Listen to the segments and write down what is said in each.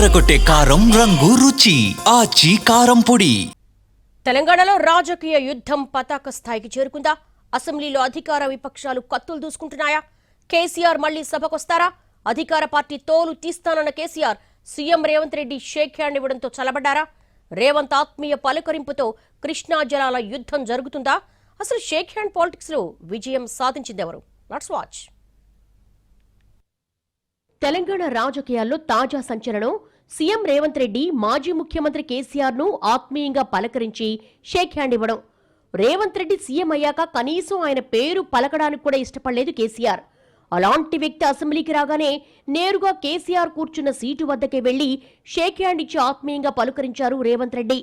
అదరకొట్టే కారం రంగు రుచి ఆచి కారం పొడి. తెలంగాణలో రాజకీయ యుద్ధం పతాక స్థాయికి చేరుకుందా? అసెంబ్లీలో అధికార విపక్షాలు కత్తులు దూసుకుంటున్నాయా? కేసీఆర్ మళ్లీ సభకొస్తారా? అధికార పార్టీ తోలు తీస్తానన్న KCR CM Revanth Reddy shake hand ఇవ్వడంతో చలబడ్డారా? రేవంత్ ఆత్మీయ పలకరింపుతో కృష్ణా జలాల యుద్ధం జరుగుతుందా? అసలు షేక్ హ్యాండ్ పాలిటిక్స్ లో విజయం సాధించిందెవరు? Let's watch. తెలంగాణ రాజకీయాల్లో తాజా సంచలనం సీఎం రేవంత్ రెడ్డి మాజీ ముఖ్యమంత్రి కేసీఆర్ ను ఆత్మీయంగా పలకరించి షేక్ హ్యాండ్ ఇవ్వడం. రేవంత్ రెడ్డి సీఎం అయ్యాక కనీసం ఆయన పేరు పలకడానికి కూడా ఇష్టపడలేదు కేసీఆర్. అలాంటి వ్యక్తి అసెంబ్లీకి రాగానే నేరుగా కేసీఆర్ కూర్చున్న సీటు వద్దకే వెళ్లి షేక్ హ్యాండ్ ఇచ్చి ఆత్మీయంగా పలుకరించారు రేవంత్ రెడ్డి.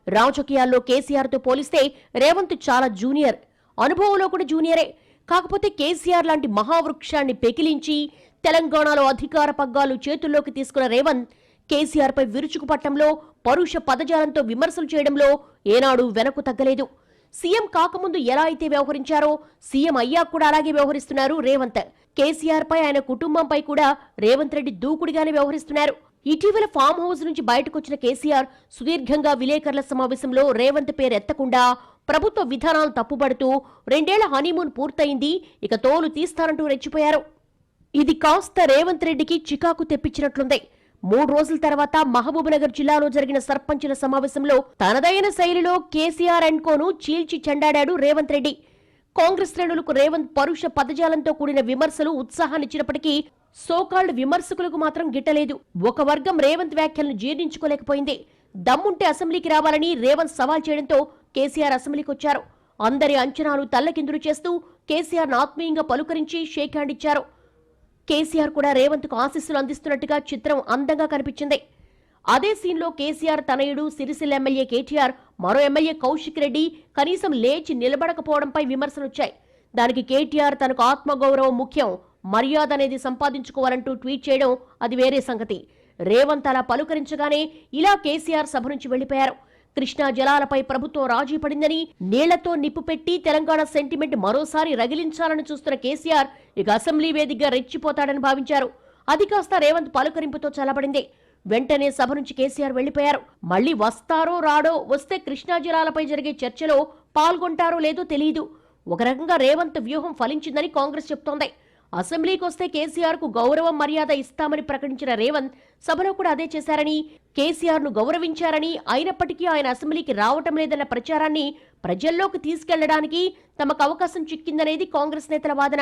రాజకీయాల్లో కేసీఆర్ తో పోలిస్తే రేవంత్ చాలా జూనియర్, అనుభవంలో కూడా జూనియరే. కాకపోతే కేసీఆర్ లాంటి మహావృక్షాన్ని పెకిలించి తెలంగాణలో అధికార పగ్గాలు చేతుల్లోకి తీసుకున్న రేవంత్ కేసీఆర్ పై విరుచుకుపట్టంలో, పరుష పదజాలంతో విమర్శలు చేయడంలో ఏనాడు వెనక్కు తగ్గలేదు. సీఎం కాకముందు ఎలా అయితే వ్యవహరించారో సీఎం అయ్యాక కూడా అలాగే వ్యవహరిస్తున్నారు రేవంత్. కేసీఆర్ పై, ఆయన కుటుంబంపై కూడా రేవంత్ రెడ్డి దూకుడుగానే వ్యవహరిస్తున్నారు. ఇటీవల ఫామ్ హౌస్ నుంచి బయటకొచ్చిన కేసీఆర్ సుదీర్ఘంగా విలేకరుల సమావేశంలో రేవంత్ పేరు ఎత్తకుండా ప్రభుత్వ విధానాలు తప్పుబడుతూ 2 ఏళ్ల హనీమూన్ పూర్తయింది, ఇక తోలు తీస్తారంటూ రెచ్చిపోయారు. ఇది కాస్త రేవంత్ రెడ్డికి చికాకు తెప్పించినట్లుంది. 3 రోజుల తర్వాత మహబూబ్నగర్ జిల్లాలో జరిగిన సర్పంచుల సమావేశంలో తనదైన శైలిలో కేసీఆర్ అండ్ కోను చీల్చి చెండాడాడు రేవంత్ రెడ్డి. కాంగ్రెస్ శ్రేణులకు రేవంత్ పరుష పదజాలంతో కూడిన విమర్శలు ఉత్సాహాన్నిచ్చినప్పటికీ సోకాల్డ్ విమర్శకులకు మాత్రం గిట్టలేదు. ఒక వర్గం రేవంత్ వ్యాఖ్యలను జీర్ణించుకోలేకపోయింది. దమ్ముంటే అసెంబ్లీకి రావాలని రేవంత్ సవాల్ చేయడంతో కేసీఆర్ అసెంబ్లీకి వచ్చారు. అందరి అంచనాలు తల్లకిందులు చేస్తూ కేసీఆర్ ఆత్మీయంగా పలుకరించి షేక్ హ్యాండ్ ఇచ్చారు. కేసీఆర్ కూడా రేవంత్ కు ఆశీస్సులు అందిస్తున్నట్టుగా చిత్రం అందంగా కనిపించింది. అదే సీన్లో కేసీఆర్ తనయుడు సిరిసిల్ల ఎమ్మెల్యే కేటీఆర్, మరో ఎమ్మెల్యే కౌశిక్ రెడ్డి కనీసం లేచి నిలబడకపోవడంపై విమర్శలొచ్చాయి. దానికి కేటీఆర్ తనకు ఆత్మగౌరవం ముఖ్యం, మర్యాద అనేది సంపాదించుకోవాలంటూ ట్వీట్ చేయడం అది వేరే సంగతి. రేవంత్ అలా పలుకరించగానే ఇలా కేసీఆర్ సభ నుంచి వెళ్లిపోయారు. కృష్ణా జలాలపై ప్రభుత్వం రాజీ పడిందని, నీళ్లతో నిప్పు పెట్టి తెలంగాణ సెంటిమెంట్ మరోసారి రగిలించాలని చూస్తున్న కేసీఆర్ ఇక అసెంబ్లీ వేదికగా రెచ్చిపోతాడని భావించారు. అది కాస్త రేవంత్ పలుకరింపుతో చల్లబడింది. వెంటనే సభ నుంచి కేసీఆర్ వెళ్లిపోయారు. మళ్లీ వస్తారో రాడో, వస్తే కృష్ణా జలాలపై జరిగే చర్చలో పాల్గొంటారో లేదో తెలియదు. ఒక రకంగా రేవంత్ వ్యూహం ఫలించిందని కాంగ్రెస్ చెప్తోంది. అసెంబ్లీకి వస్తే కేసీఆర్ కు గౌరవం మర్యాద ఇస్తామని ప్రకటించిన రేవంత్ సభలో కూడా అదే చేశారని, కేసీఆర్ ను గౌరవించారని, అయినప్పటికీ ఆయన అసెంబ్లీకి రావటం లేదన్న ప్రచారాన్ని ప్రజల్లోకి తీసుకెళ్లడానికి తమకు అవకాశం చిక్కిందనేది కాంగ్రెస్ నేతల వాదన.